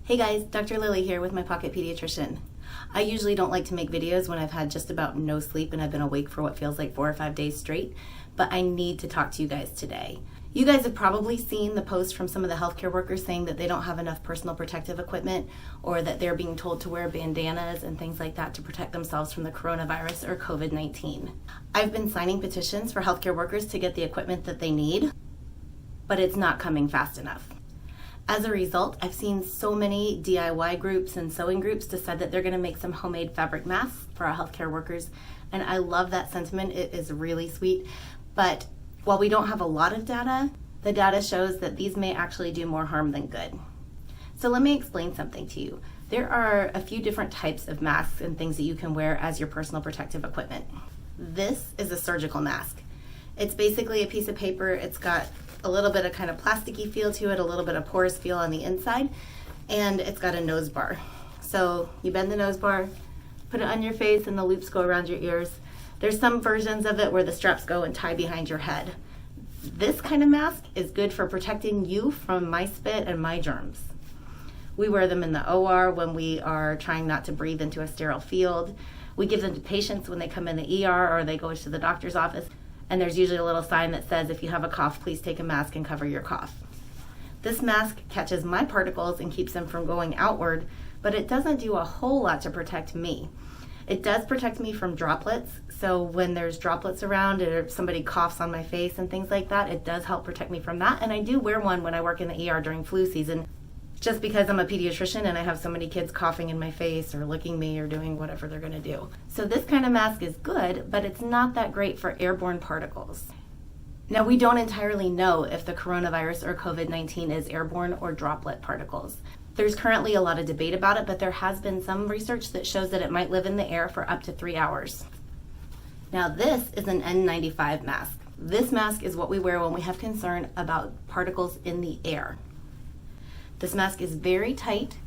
Hey guys, Dr. Lily here with my Pocket Pediatrician. I usually don't like to make videos when I've had just about no sleep and I've been awake for what feels like 4 or 5 days straight, but I need to talk to you guys today. You guys have probably seen the posts from some of the healthcare workers saying that they don't have enough personal protective equipment or that they're being told to wear bandanas and things like that to protect themselves from the coronavirus or COVID-19. I've been signing petitions for healthcare workers to get the equipment that they need, but it's not coming fast enough. As a result, I've seen so many DIY groups and sewing groups decide that they're going to make some homemade fabric masks for our healthcare workers, and I love that sentiment. It is really sweet, but while we don't have a lot of data, the data shows that these may actually do more harm than good. So let me explain something to you. There are a few different types of masks and things that you can wear as your personal protective equipment. This is a surgical mask. It's basically a piece of paper. It's got a little bit of kind of plasticky feel to it, a little bit of porous feel on the inside, and it's got a nose bar. So you bend the nose bar, put it on your face, and the loops go around your ears. There's some versions of it where the straps go and tie behind your head. This kind of mask is good for protecting you from my spit and my germs. We wear them in the OR when we are trying not to breathe into a sterile field. We give them to patients when they come in the ER or they go to the doctor's office. And there's usually a little sign that says, if you have a cough, please take a mask and cover your cough. This mask catches my particles and keeps them from going outward, but it doesn't do a whole lot to protect me. It does protect me from droplets, so when there's droplets around or if somebody coughs on my face and things like that, it does help protect me from that. And I do wear one when I work in the ER during flu season, just because I'm a pediatrician and I have so many kids coughing in my face or licking me or doing whatever they're going to do. So this kind of mask is good, but it's not that great for airborne particles. Now, we don't entirely know if the coronavirus or COVID-19 is airborne or droplet particles. There's currently a lot of debate about it, but there has been some research that shows that it might live in the air for up to 3 hours. Now, this is an N95 mask. This mask is what we wear when we have concern about particles in the air. This mask is very tight.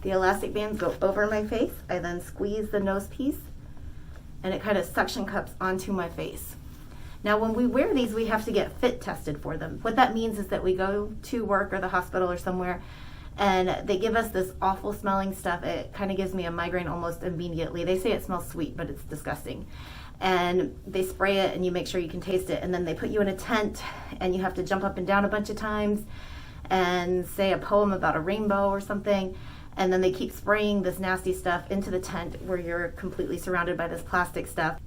The elastic bands go over my face. I then squeeze the nose piece and it kind of suction cups onto my face. Now when we wear these, we have to get fit tested for them. What that means is that we go to work or the hospital or somewhere and they give us this awful smelling stuff. It kind of gives me a migraine almost immediately. They say it smells sweet, but it's disgusting. And they spray it and you make sure you can taste it, and then they put you in a tent and you have to jump up and down a bunch of times and say a poem about a rainbow or something, and then they keep spraying this nasty stuff into the tent where you're completely surrounded by this plastic stuff,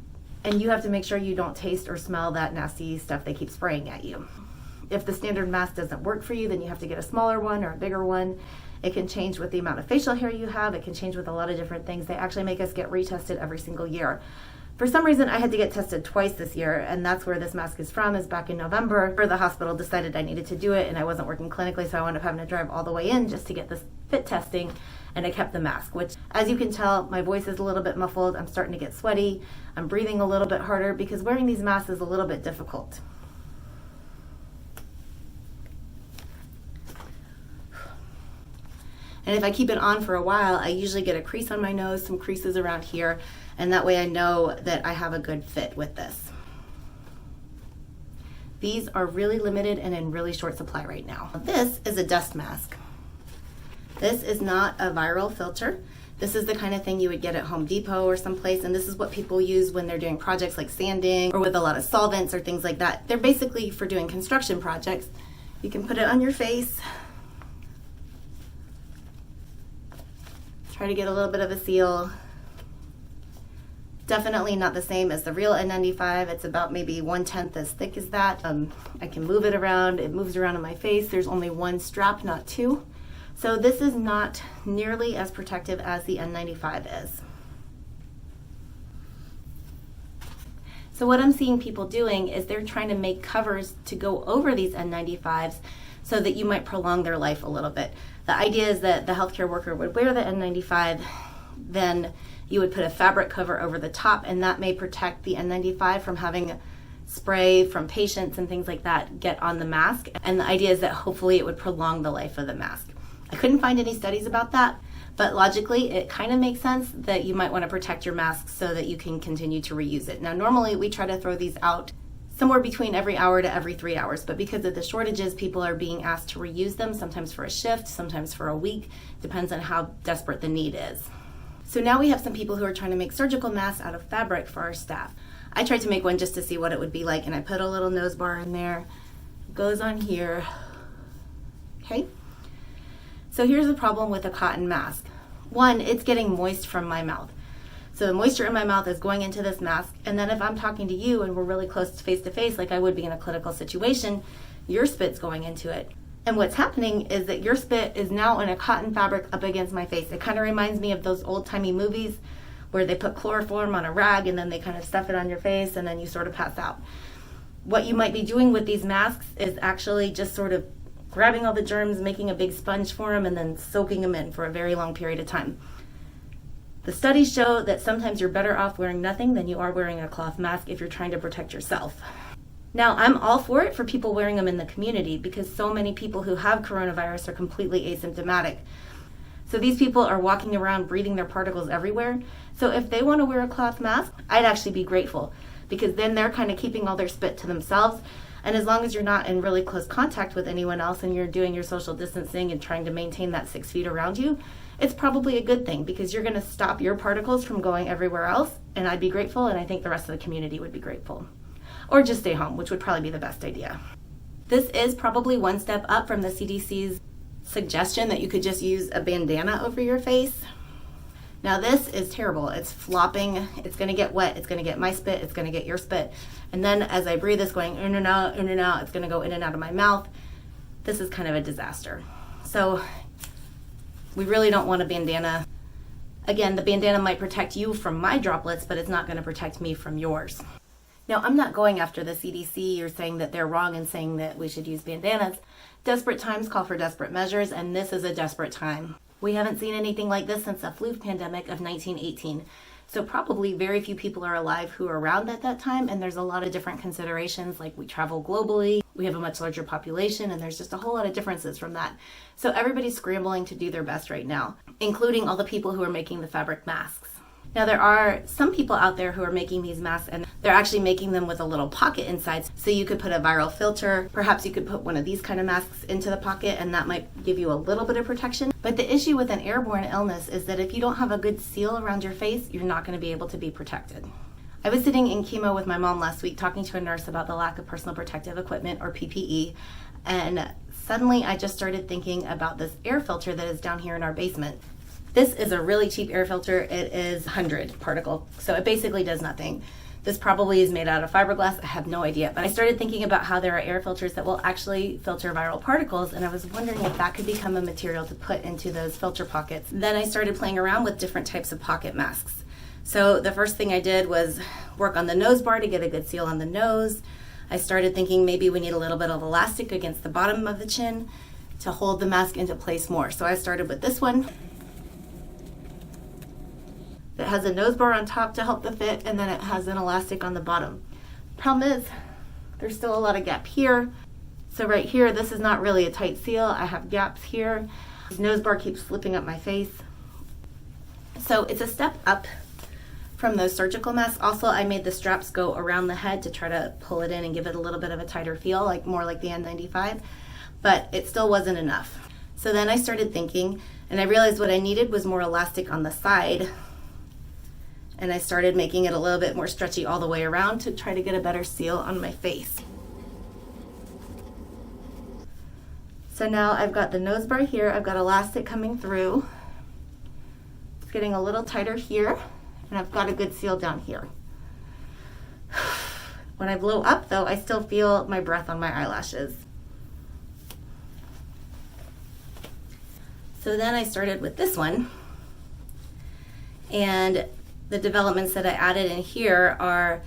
and you have to make sure you don't taste or smell that nasty stuff they keep spraying at you. If the standard mask doesn't work for you, then you have to get a smaller one or a bigger one. It can change with the amount of facial hair you have. It can change with a lot of different things. They actually make us get retested every single year. For some reason, I had to get tested twice this year, and that's where this mask is from, is back in November, where the hospital decided I needed to do it, and I wasn't working clinically, so I wound up having to drive all the way in just to get this fit testing, and I kept the mask, which, as you can tell, my voice is a little bit muffled. I'm starting to get sweaty. I'm breathing a little bit harder because wearing these masks is a little bit difficult. And if I keep it on for a while, I usually get a crease on my nose, some creases around here, and that way I know that I have a good fit with this. These are really limited and in really short supply right now. This is a dust mask. This is not a viral filter. This is the kind of thing you would get at Home Depot or someplace, and this is what people use when they're doing projects like sanding or with a lot of solvents or things like that. They're basically for doing construction projects. You can put it on your face. Try to get a little bit of a seal. Definitely not the same as the real N95. It's about maybe 1/10 as thick as that. I can move it around. It moves around on my face. There's only one strap, not two. So this is not nearly as protective as the N95 is. So what I'm seeing people doing is they're trying to make covers to go over these N95s so that you might prolong their life a little bit. The idea is that the healthcare worker would wear the N95, then you would put a fabric cover over the top, and that may protect the N95 from having spray from patients and things like that get on the mask. And the idea is that hopefully it would prolong the life of the mask. I couldn't find any studies about that, but logically it kind of makes sense that you might want to protect your mask so that you can continue to reuse it. Now normally we try to throw these out somewhere between every hour to every 3 hours. But because of the shortages, people are being asked to reuse them, sometimes for a shift, sometimes for a week, depends on how desperate the need is. So now we have some people who are trying to make surgical masks out of fabric for our staff. I tried to make one just to see what it would be like, and I put a little nose bar in there. It goes on here. Okay. So here's the problem with a cotton mask. One, it's getting moist from my mouth. So the moisture in my mouth is going into this mask, and then if I'm talking to you and we're really close to face, like I would be in a clinical situation, your spit's going into it. And what's happening is that your spit is now in a cotton fabric up against my face. It kind of reminds me of those old-timey movies where they put chloroform on a rag and then they kind of stuff it on your face and then you sort of pass out. What you might be doing with these masks is actually just sort of grabbing all the germs, making a big sponge for them, and then soaking them in for a very long period of time. The studies show that sometimes you're better off wearing nothing than you are wearing a cloth mask if you're trying to protect yourself. Now, I'm all for it for people wearing them in the community because so many people who have coronavirus are completely asymptomatic. So these people are walking around breathing their particles everywhere. So if they want to wear a cloth mask, I'd actually be grateful because then they're kind of keeping all their spit to themselves. And as long as you're not in really close contact with anyone else and you're doing your social distancing and trying to maintain that 6 feet around you, it's probably a good thing because you're going to stop your particles from going everywhere else. And I'd be grateful, and I think the rest of the community would be grateful. Or just stay home, which would probably be the best idea. This is probably one step up from the CDC's suggestion that you could just use a bandana over your face. Now this is terrible. It's flopping. It's going to get wet. It's going to get my spit. It's going to get your spit. And then as I breathe, it's going in and out, in and out. It's going to go in and out of my mouth. This is kind of a disaster. So we really don't want a bandana. Again, the bandana might protect you from my droplets, but it's not going to protect me from yours. Now, I'm not going after the CDC or saying that they're wrong and saying that we should use bandanas. Desperate times call for desperate measures, and this is a desperate time. We haven't seen anything like this since the flu pandemic of 1918. So probably very few people are alive who were around at that time, and there's a lot of different considerations, like we travel globally, we have a much larger population, and there's just a whole lot of differences from that. So everybody's scrambling to do their best right now, including all the people who are making the fabric masks. Now there are some people out there who are making these masks and they're actually making them with a little pocket inside. So you could put a viral filter, perhaps you could put one of these kind of masks into the pocket and that might give you a little bit of protection. But the issue with an airborne illness is that if you don't have a good seal around your face, you're not going to be able to be protected. I was sitting in chemo with my mom last week talking to a nurse about the lack of personal protective equipment or PPE, and suddenly I just started thinking about this air filter that is down here in our basement. This is a really cheap air filter. It is 100 particle, so it basically does nothing. This probably is made out of fiberglass. I have no idea, but I started thinking about how there are air filters that will actually filter viral particles, and I was wondering if that could become a material to put into those filter pockets. Then I started playing around with different types of pocket masks. So the first thing I did was work on the nose bar to get a good seal on the nose. I started thinking maybe we need a little bit of elastic against the bottom of the chin to hold the mask into place more. So I started with this one. It has a nose bar on top to help the fit, and then it has an elastic on the bottom. Problem is, there's still a lot of gap here. So right here, this is not really a tight seal. I have gaps here. This nose bar keeps slipping up my face. So it's a step up from those surgical masks. Also, I made the straps go around the head to try to pull it in and give it a little bit of a tighter feel, like more like the N95, but it still wasn't enough. So then I started thinking, and I realized what I needed was more elastic on the side. And I started making it a little bit more stretchy all the way around to try to get a better seal on my face. So now I've got the nose bar here, I've got elastic coming through. It's getting a little tighter here, and I've got a good seal down here. When I blow up though, I still feel my breath on my eyelashes. So then I started with this one, and the developments that I added in here are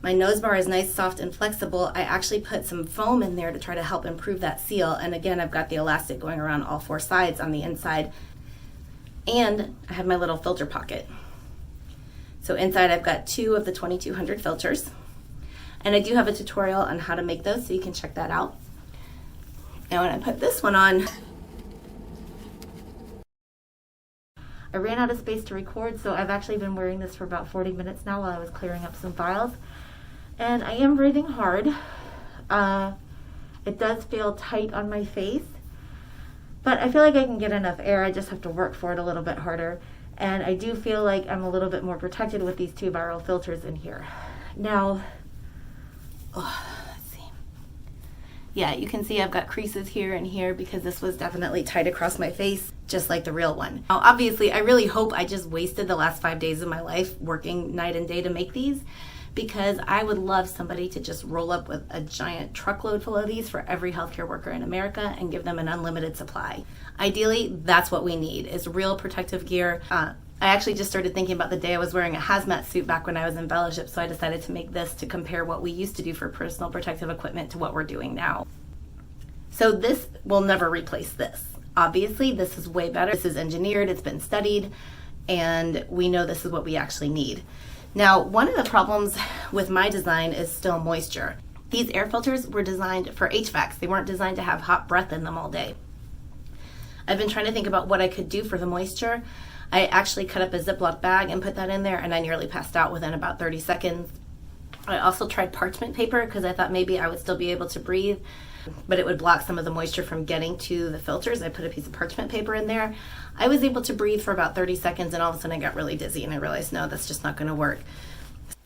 my nose bar is nice, soft, and flexible. I actually put some foam in there to try to help improve that seal. And again, I've got the elastic going around all four sides on the inside. And I have my little filter pocket. So inside I've got 2 of the 2200 filters. And I do have a tutorial on how to make those, so you can check that out. And when I put this one on, I ran out of space to record, so I've actually been wearing this for about 40 minutes now while I was clearing up some files. And I am breathing hard. It does feel tight on my face, but I feel like I can get enough air. I just have to work for it a little bit harder. And I do feel like I'm a little bit more protected with these 2 viral filters in here. Now, let's see. Yeah, you can see I've got creases here and here because this was definitely tight across my face, just like the real one. Now, obviously, I really hope I just wasted the last 5 days of my life working night and day to make these, because I would love somebody to just roll up with a giant truckload full of these for every healthcare worker in America and give them an unlimited supply. Ideally, that's what we need, is real protective gear. I actually just started thinking about the day I was wearing a hazmat suit back when I was in fellowship, so I decided to make this to compare what we used to do for personal protective equipment to what we're doing now. So this will never replace this. Obviously, this is way better. This is engineered, it's been studied, and we know this is what we actually need. Now, one of the problems with my design is still moisture. These air filters were designed for HVACs. They weren't designed to have hot breath in them all day. I've been trying to think about what I could do for the moisture. I actually cut up a Ziploc bag and put that in there, and I nearly passed out within about 30 seconds. I also tried parchment paper because I thought maybe I would still be able to breathe, but it would block some of the moisture from getting to the filters. I put a piece of parchment paper in there. I was able to breathe for about 30 seconds, and all of a sudden I got really dizzy, and I realized, no, that's just not going to work.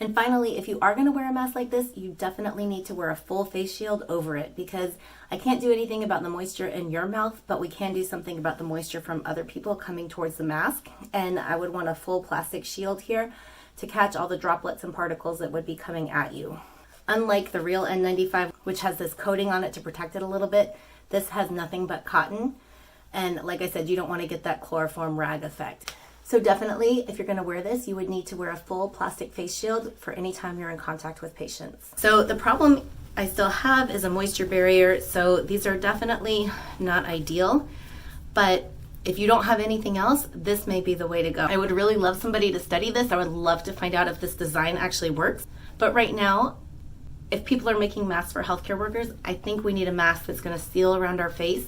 And finally, if you are going to wear a mask like this, you definitely need to wear a full face shield over it, because I can't do anything about the moisture in your mouth, but we can do something about the moisture from other people coming towards the mask. And I would want a full plastic shield here to catch all the droplets and particles that would be coming at you. Unlike the real N95, which has this coating on it to protect it a little bit, this has nothing but cotton. And like I said, you don't want to get that chloroform rag effect. So definitely, if you're going to wear this, you would need to wear a full plastic face shield for any time you're in contact with patients. So the problem I still have is a moisture barrier. So these are definitely not ideal, but if you don't have anything else, this may be the way to go. I would really love somebody to study this. I would love to find out if this design actually works. But right now, if people are making masks for healthcare workers, I think we need a mask that's going to seal around our face.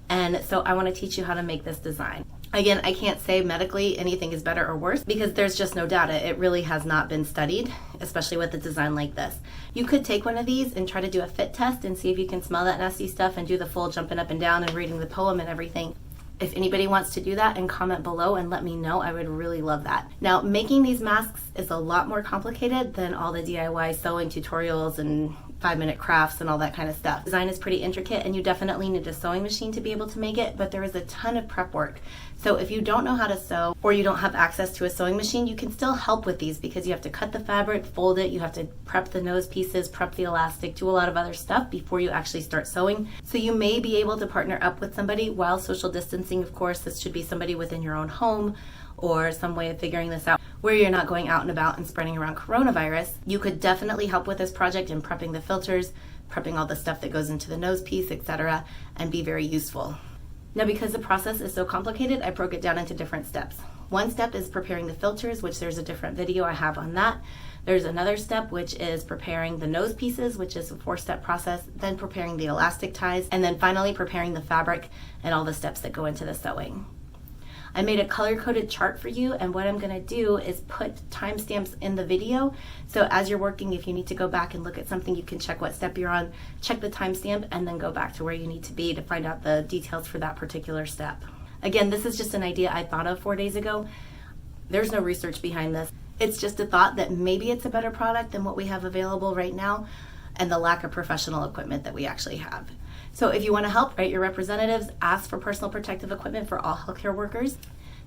And so I want to teach you how to make this design. Again, I can't say medically anything is better or worse because there's just no data. It really has not been studied, especially with a design like this. You could take one of these and try to do a fit test and see if you can smell that nasty stuff and do the full jumping up and down and reading the poem and everything. If anybody wants to do that, and comment below and let me know, I would really love that. Now, making these masks is a lot more complicated than all the DIY sewing tutorials and 5-minute crafts and all that kind of stuff. Design is pretty intricate, and you definitely need a sewing machine to be able to make it, but there is a ton of prep work. So if you don't know how to sew, or you don't have access to a sewing machine, you can still help with these because you have to cut the fabric, fold it, you have to prep the nose pieces, prep the elastic, do a lot of other stuff before you actually start sewing. So you may be able to partner up with somebody while social distancing. Of course, this should be somebody within your own home or some way of figuring this out where you're not going out and about and spreading around coronavirus. You could definitely help with this project in prepping the filters, prepping all the stuff that goes into the nose piece, etc., and be very useful. Now, because the process is so complicated, I broke it down into different steps. One step is preparing the filters, which there's a different video I have on that. There's another step, which is preparing the nose pieces, which is a 4-step process, then preparing the elastic ties, and then finally preparing the fabric and all the steps that go into the sewing. I made a color-coded chart for you, and what I'm going to do is put timestamps in the video. So as you're working, if you need to go back and look at something, you can check what step you're on, check the timestamp, and then go back to where you need to be to find out the details for that particular step. Again, this is just an idea I thought of 4 days ago. There's no research behind this. It's just a thought that maybe it's a better product than what we have available right now and the lack of professional equipment that we actually have. So if you want to help, write your representatives, ask for personal protective equipment for all healthcare workers.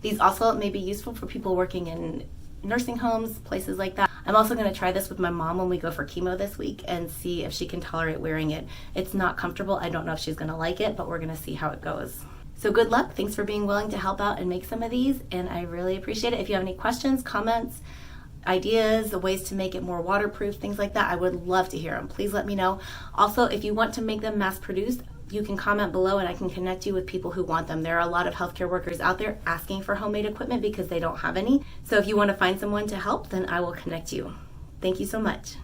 These also may be useful for people working in nursing homes, places like that. I'm also going to try this with my mom when we go for chemo this week and see if she can tolerate wearing it. It's not comfortable. I don't know if she's going to like it, but we're going to see how it goes. So good luck. Thanks for being willing to help out and make some of these, and I really appreciate it. If you have any questions, comments, ideas, ways to make it more waterproof, things like that, I would love to hear them. Please let me know. Also, if you want to make them mass produced, you can comment below and I can connect you with people who want them. There are a lot of healthcare workers out there asking for homemade equipment because they don't have any. So if you want to find someone to help, then I will connect you. Thank you so much.